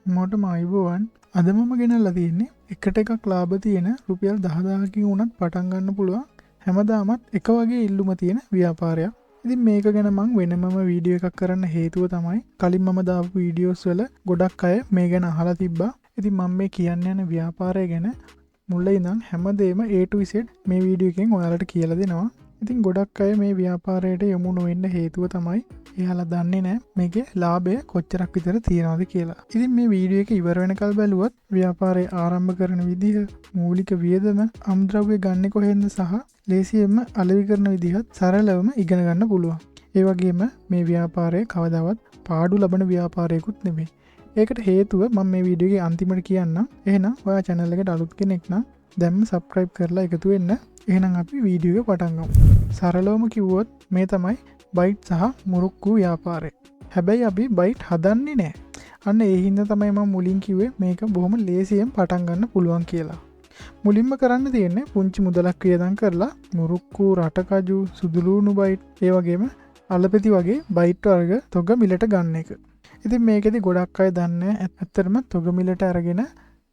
මොටම අයිබෝවන් අද මම ගෙනල්ලා තියෙන්නේ එකට එකක් ලාභ තියෙන රුපියල් 10000කින් උනත් පටන් ගන්න පුළුවන් හැමදාමත් එක වගේ ඉල්ලුම තියෙන ව්‍යාපාරයක්. ඉතින් මේක ගැන මම වෙනමම වීඩියෝ එකක් කරන්න හේතුව තමයි කලින් මම දාපු වීඩියෝස් වල ගොඩක් අය මේ ගැන අහලා තිබ්බා. ඉතින් මම මේ කියන්න යන ව්‍යාපාරය ගැන මුල ඉඳන් හැමදේම A to Z මේ වීඩියෝ එකෙන් ඔයාලට කියලා දෙනවා. ඉතින් ගොඩක් අය මේ ව්‍යාපාරයට යොමු නොවෙන්න හේතුව තමයි එයාලා දන්නේ නැහැ මේකේ ලාභය කොච්චරක් විතර තියනවද කියලා. ඉතින් මේ වීඩියෝ එක ඉවර වෙනකල් බැලුවොත් ව්‍යාපාරය ආරම්භ කරන විදිහ, මූලික වියදම, අමුද්‍රව්‍ය ගන්න කොහෙන්ද සහ ලේසියෙන්ම අලෙවි කරන විදිහත් සරලවම ඉගෙන ගන්න පුළුවන්. ඒ වගේම මේ ව්‍යාපාරය කවදාවත් පාඩු ලබන ව්‍යාපාරයකුත් නෙමෙයි. ඒකට හේතුව මම මේ වීඩියෝ එකේ අන්තිමට කියන්නම්. එහෙනම් ඔයා channel එකට අලුත් කෙනෙක් නම් දැන්ම subscribe කරලා එකතු වෙන්න. එහෙනම් අපි වීඩියෝ එක පටන් ගමු. සරලවම කිව්වොත් මේ තමයි බයිට් සහ මුරුක්කු ව්‍යාපාරය. හැබැයි අපි බයිට් හදන්නේ නැහැ. අන්න ඒ හින්දා තමයි මම මුලින් කිව්වේ මේක බොහොම ලේසියෙන් පටන් ගන්න පුළුවන් කියලා. මුලින්ම කරන්න තියෙන්නේ පුංචි මුදලක් වියදම් කරලා මුරුක්කු, රටකජු, සුදුලූණු බයිට්, ඒ වගේම අලපෙති වගේ බයිට් වර්ග තොග මිලට ගන්න එක. ඉතින් මේකෙදි ගොඩක් අය දන්නේ ඇත්තටම තොග මිලට අරගෙන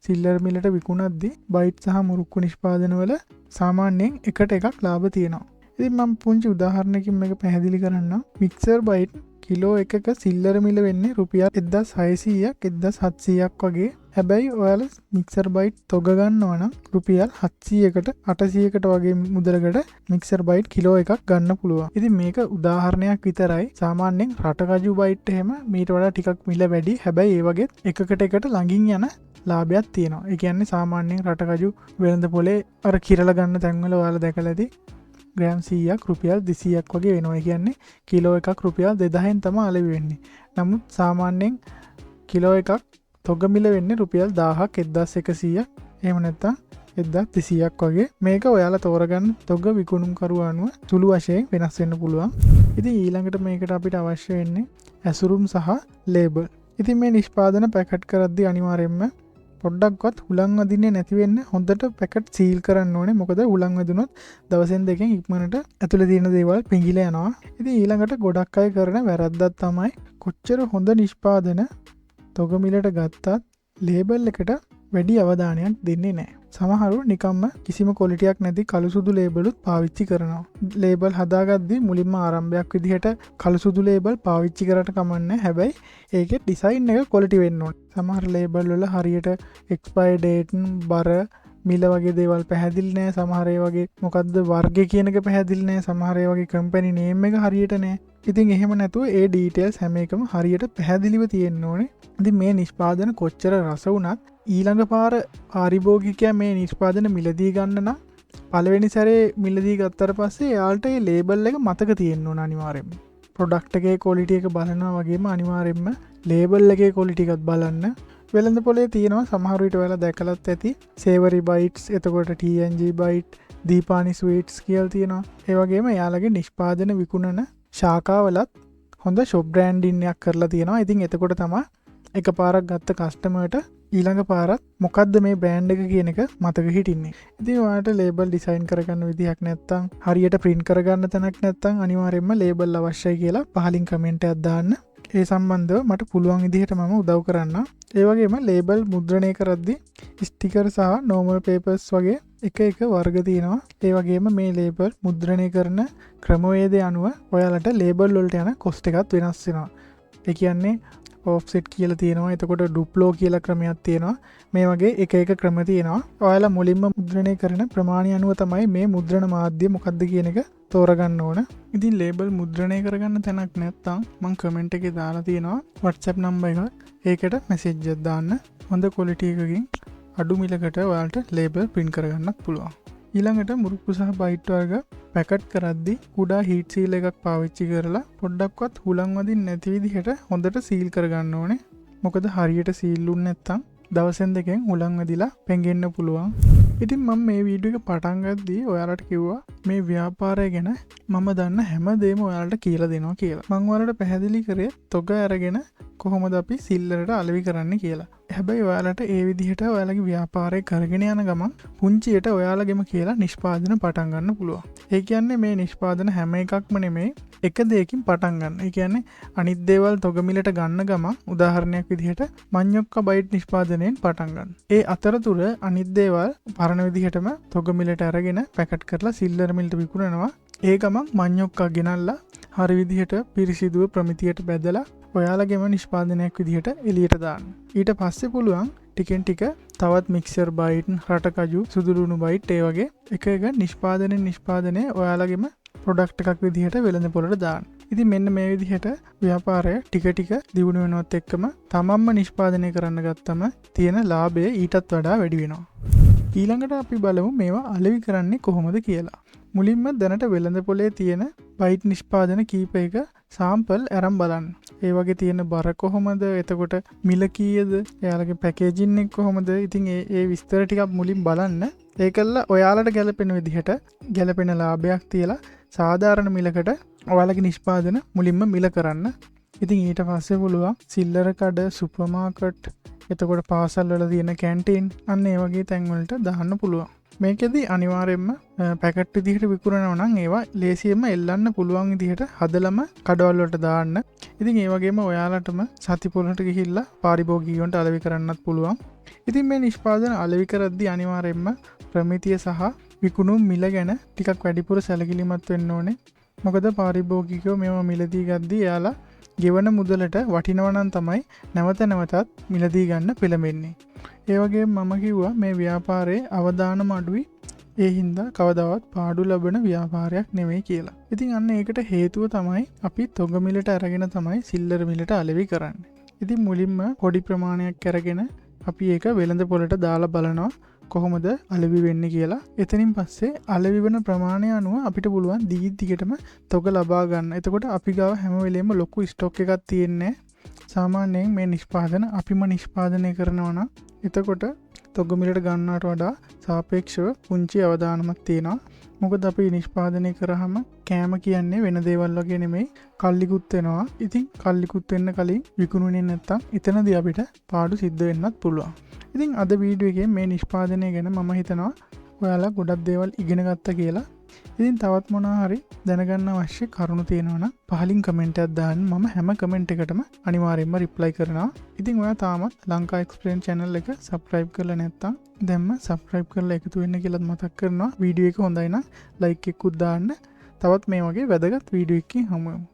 සිල්ලර් මිලට විකුණද්දී බයිට් සහ මුරුක්කු නිෂ්පාදන වල සාමාන්‍යයෙන් එකට එකක් ලාභ තියෙනවා. ඉතින් මම පුංචි උදාහරණයකින් මේක පැහැදිලි කරන්නම්. මික්සර් බයිට් කිලෝ එකක සිල්ලර මිල වෙන්නේ රුපියල් 1600ක් 1700ක් වගේ. හැබැයි ඔයාලා මික්සර් බයිට් තොග ගන්නවා නම් රුපියල් 700කට 800කට වගේ මුදලකට මික්සර් බයිට් කිලෝ එකක් ගන්න පුළුවන්. ඉතින් මේක උදාහරණයක් විතරයි. සාමාන්‍යයෙන් රටකජු බයිට් එහෙම මීට වඩා ටිකක් මිල වැඩි. හැබැයි ඒ වගේ එකකට එකට ළඟින් යන ලාභයක් තියෙනවා. ඒ කියන්නේ සාමාන්‍යයෙන් රටකජු වෙළඳ පොලේ අර කිරලා ගන්න තැන්වල ඔයාලා දැකලා ඇති ග්‍රෑම් 100ක් රුපියල් 200ක් වගේ වෙනවා. ඒ කියන්නේ කිලෝ එකක් රුපියල් 2000න් තමයි අලෙවි වෙන්නේ. නමුත් සාමාන්‍යයෙන් කිලෝ එකක් තොග මිල වෙන්නේ රුපියල් 1000ක් 1100ක් එහෙම නැත්නම් 1200ක් වගේ. මේක ඔයාලා තෝරගන්න තොග විකුණුම් කරුවා අනුව සුළු වශයෙන් වෙනස් වෙන්න පුළුවන්. ඉතින් ඊළඟට මේකට අපිට අවශ්‍ය වෙන්නේ ඇසුරුම් සහ ලේබල්. ඉතින් මේ නිෂ්පාදන පැකට් කරද්දී අනිවාර්යයෙන්ම පොඩ්ඩක්වත් හුලං වදින්නේ නැති වෙන්න හොඳට පැකට් සීල් කරන්න ඕනේ. මොකද හුලං වැදුනොත් දවසෙන් දෙකෙන් ඉක්මනට ඇතුලේ තියෙන දේවල් පිඟිලා යනවා. ඉතින් ඊළඟට ගොඩක් අය කරන වැරද්දක් තමයි කොච්චර හොඳ නිෂ්පාදන තොග මිලට ගත්තත් ලේබල් එකට වැඩි අවධානයක් දෙන්නේ නැහැ. සමහරව නිකම්ම කිසිම ක්වොලිටියක් නැති කළු සුදු ලේබලුත් පාවිච්චි කරනවා. ලේබල් හදාගද්දී මුලින්ම ආරම්භයක් විදිහට කළු සුදු ලේබල් පාවිච්චි කරට කමන්නේ. හැබැයි ඒකේ ඩිසයින් එක ක්වොලිටි වෙන්න ඕනේ. සමහර ලේබල් වල හරියට එක්ස්පයර් ඩේට්, බර, මිල වගේ දේවල් පැහැදිලි නැහැ. සමහර ඒ වගේ මොකද්ද වර්ගය කියන එක පැහැදිලි නැහැ. සමහර ඒ වගේ කම්පැනි නේම් එක හරියට නැහැ. ඉතින් එහෙම නැතුව ඒ ඩීටේල්ස් හැම එකම හරියට පැහැදිලිව තියෙන්න ඕනේ. ඉතින් මේ නිෂ්පාදන කොච්චර රස වුණත් ඊළඟ පාර පාරිභෝගිකයා මේ නිෂ්පාදන මිලදී ගන්න නම් පළවෙනි සැරේ මිලදී ගත්තට පස්සේ එයාලට ඒ ලේබල් එක මතක තියෙන්න ඕන අනිවාර්යයෙන්ම. ප්‍රොඩක්ට් එකේ ක්වොලිටි එක බලනවා වගේම අනිවාර්යයෙන්ම ලේබල් එකේ ක්වොලිටි එකත් බලන්න. වෙළඳ පොලේ තියෙනවා සමහර විට ඔයාලා දැකලත් ඇති සේවරි බයිට්ස්, එතකොට TNG බයිට්, දීපානි ස්වීට්ස් කියලා තියෙනවා. ඒ වගේම එයාලගේ නිෂ්පාදන විකුණන ශාඛාවලත් හොඳ ෂොප් බ්‍රෑන්ඩින් එකක් කරලා තියෙනවා. ඉතින් එතකොට තමයි එකපාරක් ගත්ත කස්ටමර්ට ඊළඟ පාරත් මොකද්ද මේ බ්‍රෑන්ඩ් එක කියන එක මතක හිටින්නේ. ඉතින් ඔයාලට ලේබල් ඩිසයින් කරගන්න විදිහක් නැත්නම් හරියට print කරගන්න තැනක් නැත්නම් අනිවාර්යයෙන්ම ලේබල් අවශ්‍යයි කියලා පහලින් කමෙන්ට් එකක් දාන්න. ඒ සම්බන්ධව මට පුළුවන් විදිහට මම උදව් කරන්නම්. ඒ වගේම ලේබල් මුද්‍රණය කරද්දී ස්ටිකර් සහ normal papers වගේ එක වර්ග තියෙනවා. ඒ වගේම මේ ලේබල් මුද්‍රණය කරන ක්‍රමවේදය අනුව ඔයාලට ලේබල් වලට යන කොස්ට් එකත් වෙනස් වෙනවා. ඒ කියන්නේ ඔෆ්සෙට් කියලා තියෙනවා. එතකොට ඩුප්ලෝ කියලා ක්‍රමයක් තියෙනවා. මේ වගේ එක ක්‍රම තියෙනවා. ඔයාලා මුලින්ම මුද්‍රණය කරන ප්‍රමාණය අනුව තමයි මේ මුද්‍රණ මාධ්‍ය මොකක්ද කියන එක තෝරගන්න ඕන. ඉතින් ලේබල් මුද්‍රණය කරගන්න තැනක් නැත්නම් මම කමෙන්ට් එකේ දාලා තියෙනවා WhatsApp නම්බර් එකක්. ඒකට මැසේජ් එකක් දාන්න. හොඳ ක්වොලිටි එකකින් අඩු මිලකට ඔයාලට ලේබල් print කරගන්නත් පුළුවන්. ඊළඟට මුරුක්කු සහ බයිට් වර්ග පැකට් කරද්දී කුඩා හීට් සීල් එකක් පාවිච්චි කරලා පොඩ්ඩක්වත් හුලං වදින්න නැති විදිහට හොඳට සීල් කරගන්න ඕනේ. මොකද හරියට සීල් වුනේ නැත්නම් දවසෙන් දෙකෙන් හුලං වදිලා පෙඟෙන්න පුළුවන්. ඉතින් මම මේ වීඩියෝ එක පටන් ගද්දී ඔයාලට කිව්වා මේ ව්‍යාපාරය ගැන මම දන්න හැම දෙයක්ම ඔයාලට කියලා දෙනවා කියලා. මම ඔයාලට පැහැදිලි කරේ තොග අරගෙන කොහොමද අපි සිල්ලරට අලෙවි කරන්න කියලා. හැබැයි ඔයාලට ඒ විදිහට ඔයාලගේ ව්‍යාපාරය කරගෙන යන ගමන් පුංචියට ඔයාලගෙම කියලා නිෂ්පාදන පටන් ගන්න පුළුවන්. ඒ කියන්නේ මේ නිෂ්පාදන හැම එකක්ම නෙමෙයි එක දෙයකින් පටන් ගන්න. ඒ කියන්නේ අනිත් දේවල් තොගමිලට ගන්න ගමන් උදාහරණයක් විදිහට මඤ්ඤොක්ක බයිට් නිෂ්පාදනයෙන් පටන් ගන්න. ඒ අතරතුර අනිත් දේවල් පරණ විදිහටම තොගමිලට අරගෙන පැකට් කරලා සිල්ලර මිලට විකුණනවා. ඒ ගමන් මඤ්ඤොක්කා ගෙනල්ලා හරි විදිහට පිරිසිදුව ප්‍රමිතියට බැදලා ඔයාලගේම නිෂ්පාදනයක් විදිහට එළියට දාන්න. ඊට පස්සේ පුළුවන් ටිකෙන් ටික තවත් මික්සර් බයිට්, රටකජු, සුදුලුණු බයිට් ඒ වගේ එක එක නිෂ්පාදනය ඔයාලගේම ප්‍රොඩක්ට් එකක් විදිහට වෙළඳ පොළට දාන්න. ඉතින් මෙන්න මේ විදිහට ව්‍යාපාරය ටික ටික දියුණු වෙනවත් එක්කම තමන්ම නිෂ්පාදනය කරන්න ගත්තම තියෙන ලාභය ඊටත් වඩා වැඩි වෙනවා. ඊළඟට අපි බලමු මේවා අලෙවි කරන්නේ කොහොමද කියලා. මුලින්ම දැනට වෙළඳ පොලේ තියෙන බයිට් නිෂ්පාදන කීප එක සාම්පල් අරන් බලන්න. ඒ වගේ තියෙන බර කොහොමද? එතකොට මිල කීයද? එයාලගේ පැකේජින් එක කොහොමද? ඉතින් ඒ විස්තර ටිකක් මුලින් බලන්න. ඒකල්ල ඔයාලට ගැලපෙන විදිහට ගැලපෙන ලාභයක් තියලා සාධාරණ මිලකට ඔයාලගේ නිෂ්පාදන මුලින්ම මිල කරන්න. ඉතින් ඊට පස්සේ පුළුවන් සිල්ලර කඩ, සුපර් මාකට්, එතකොට පාසල් වල තියෙන කැන්ටීන් අන්න ඒ වගේ තැන් වලට දාන්න පුළුවන්. මේකෙදී අනිවාර්යයෙන්ම පැකට් විදිහට විකුණනවා නම් ඒවා ලේසියෙන්ම එල්ලන්න පුළුවන් විදිහට හදලම කඩවල වලට දාන්න. ඉතින් ඒ වගේම ඔයාලටම සති පොළට ගිහිල්ලා පාරිභෝගිකයන්ට අලෙවි කරන්නත් පුළුවන්. ඉතින් මේ නිෂ්පාදන අලෙවි කරද්දී අනිවාර්යයෙන්ම ප්‍රමිතිය සහ විකුණුම් මිල ගැන ටිකක් වැඩිපුර සැලකිලිමත් වෙන්න ඕනේ. මොකද පාරිභෝගිකයෝ මේවා මිලදී ගද්දී එයාලා ගෙවන මුදලට වටිනවා නම් තමයි නැවත නැවතත් මිලදී ගන්න පෙළඹෙන්නේ. ඒ වගේ මම කිව්වා මේ ව්‍යාපාරයේ අවදානම අඩුයි. ඒ හින්දා කවදාවත් පාඩු ලබන ව්‍යාපාරයක් නෙමෙයි කියලා. ඉතින් අන්න ඒකට හේතුව තමයි අපි තොග මිලට අරගෙන තමයි සිල්ලර මිලට අලෙවි කරන්නේ. ඉතින් මුලින්ම පොඩි ප්‍රමාණයක් අරගෙන අපි ඒක වෙළඳ පොළට දාලා බලනවා කොහොමද අලෙවි වෙන්නේ කියලා. එතනින් පස්සේ අලෙවි වෙන ප්‍රමාණය අනුව අපිට පුළුවන් දිගටම තොග ලබා ගන්න. එතකොට අපි ගාව හැම වෙලෙම ලොකු ස්ටොක් එකක් තියෙන්නේ. සාමාන්‍යයෙන් මේ නිෂ්පාදන අපිම නිෂ්පාදනය කරනවා නම් එතකොට තොග මිලට ගන්නවට වඩා සාපේක්ෂව පුංචි අවදානමක් තියෙනවා. මොකද අපි නිෂ්පාදනය කරාම කෑම කියන්නේ වෙන දේවල් වගේ නෙමෙයි, කල්ලිකුත් වෙනවා. ඉතින් කල්ලිකුත් වෙන්න කලින් විකුණුනේ නැත්තම් එතනදී අපිට පාඩු සිද්ධ වෙන්නත් පුළුවන්. ඉතින් අද වීඩියෝ එකේ මේ නිෂ්පාදනය ගැන මම හිතනවා ඔයාලා ගොඩක් දේවල් ඉගෙන ගත්තා කියලා. ඉතින් තවත් මොනවා හරි දැනගන්න අවශ්‍ය කරුණු තියෙනවා නම් පහලින් කමෙන්ට් එකක් දාන්න. මම හැම කමෙන්ට් එකටම අනිවාර්යයෙන්ම රිප්ලයි කරනවා. ඉතින් ඔයා තාමත් ලංකා එක්ස්ප්ලේන් channel එක subscribe කරලා නැත්නම් දැන්ම subscribe කරලා එකතු වෙන්න කියලා මතක් කරනවා. වීඩියෝ එක හොඳයි නම් like එකකුත් දාන්න. තවත් මේ වගේ වැදගත් වීඩියෝ එකකින් හමු වෙමු.